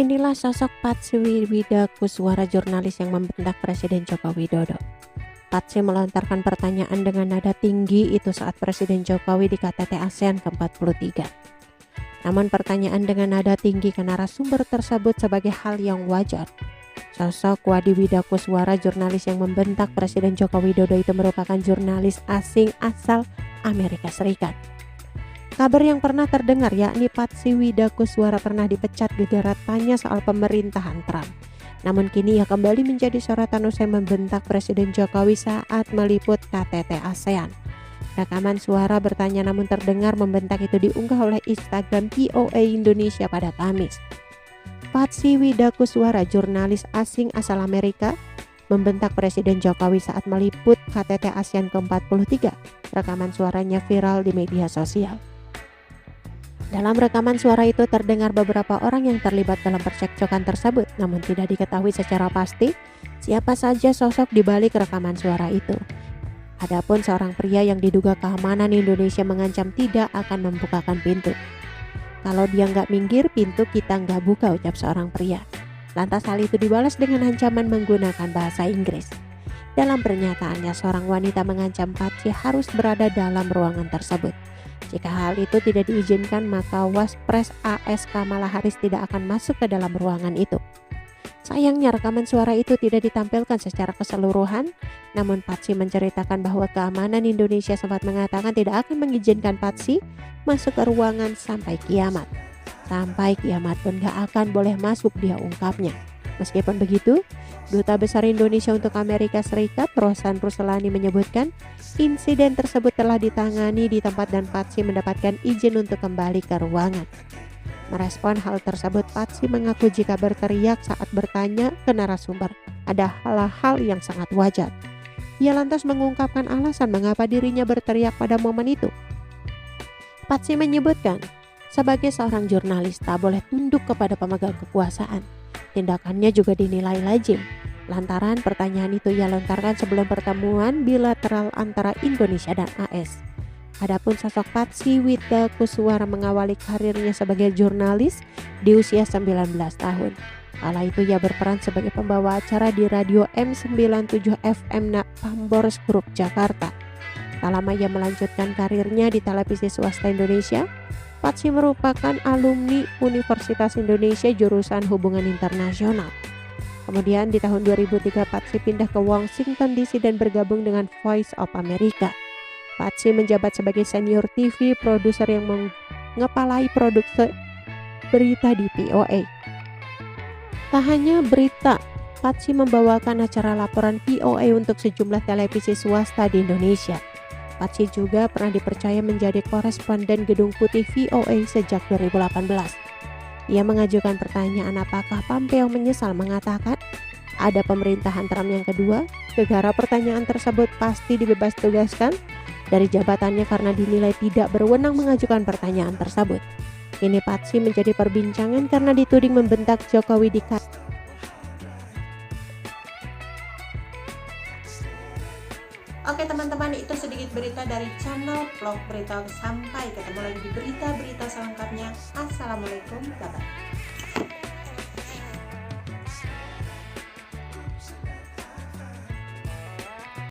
Inilah sosok Patsy Widakuswara, jurnalis yang membentak Presiden Joko Widodo. Patsy melontarkan pertanyaan dengan nada tinggi itu saat Presiden Jokowi di KTT ASEAN ke-43. Namun pertanyaan dengan nada tinggi ke narasumber tersebut sebagai hal yang wajar. Sosok Wadi Widakuswara, jurnalis yang membentak Presiden Joko Widodo itu merupakan jurnalis asing asal Amerika Serikat. Kabar yang pernah terdengar yakni Patsy Widakuswara pernah dipecat gara-gara tanya soal pemerintahan Trump. Namun kini ia kembali menjadi sorotan usai membentak Presiden Jokowi saat meliput KTT ASEAN. Rekaman suara bertanya namun terdengar membentak itu diunggah oleh Instagram VOA Indonesia pada Kamis. Patsy Widakuswara, jurnalis asing asal Amerika, membentak Presiden Jokowi saat meliput KTT ASEAN ke-43. Rekaman suaranya viral di media sosial. Dalam rekaman suara itu terdengar beberapa orang yang terlibat dalam percekcokan tersebut, namun tidak diketahui secara pasti siapa saja sosok di balik rekaman suara itu. Adapun seorang pria yang diduga keamanan Indonesia mengancam tidak akan membukakan pintu. Kalau dia nggak minggir, pintu kita nggak buka, ucap seorang pria. Lantas hal itu dibalas dengan ancaman menggunakan bahasa Inggris. Dalam pernyataannya, seorang wanita mengancam Patsy harus berada dalam ruangan tersebut. Jika hal itu tidak diizinkan, maka Waspres AS Kamala Harris tidak akan masuk ke dalam ruangan itu. Sayangnya rekaman suara itu tidak ditampilkan secara keseluruhan, namun Patsy menceritakan bahwa keamanan Indonesia sempat mengatakan tidak akan mengizinkan Patsy masuk ke ruangan sampai kiamat. Sampai kiamat pun gak akan boleh masuk, dia ungkapnya. Meskipun begitu, Duta Besar Indonesia untuk Amerika Serikat, Rosan Ruslani, menyebutkan insiden tersebut telah ditangani di tempat dan Patsy mendapatkan izin untuk kembali ke ruangan. Merespon hal tersebut, Patsy mengaku jika berteriak saat bertanya ke narasumber ada hal-hal yang sangat wajar. Ia lantas mengungkapkan alasan mengapa dirinya berteriak pada momen itu. Patsy menyebutkan, sebagai seorang jurnalis tak boleh tunduk kepada pemegang kekuasaan. Tindakannya juga dinilai lazim. Lantaran pertanyaan itu ia lontarkan sebelum pertemuan bilateral antara Indonesia dan AS. Adapun sosok Patsy Widakuswara mengawali karirnya sebagai jurnalis di usia 19 tahun. Kala itu ia berperan sebagai pembawa acara di radio M97 FM Pambors Group Jakarta. Tak lama ia melanjutkan karirnya di televisi swasta Indonesia. Patsy merupakan alumni Universitas Indonesia jurusan Hubungan Internasional. Kemudian di tahun 2003 Patsy pindah ke Washington DC dan bergabung dengan Voice of America. Patsy menjabat sebagai senior TV produser yang mengepalai produksi berita di VOA. Tak hanya berita, Patsy membawakan acara laporan VOA untuk sejumlah televisi swasta di Indonesia. Patsy juga pernah dipercaya menjadi koresponden Gedung Putih VOA sejak 2018. Ia mengajukan pertanyaan apakah Pompeo menyesal mengatakan ada pemerintahan Trump yang kedua. Gegara pertanyaan tersebut pasti dibebas tugaskan dari jabatannya karena dinilai tidak berwenang mengajukan pertanyaan tersebut. Kini Patsy menjadi perbincangan karena dituding membentak Jokowi di Oke teman-teman, itu sedikit berita dari channel Vlog Berita. Sampai ketemu lagi di berita-berita selengkapnya. Assalamualaikum, bye-bye.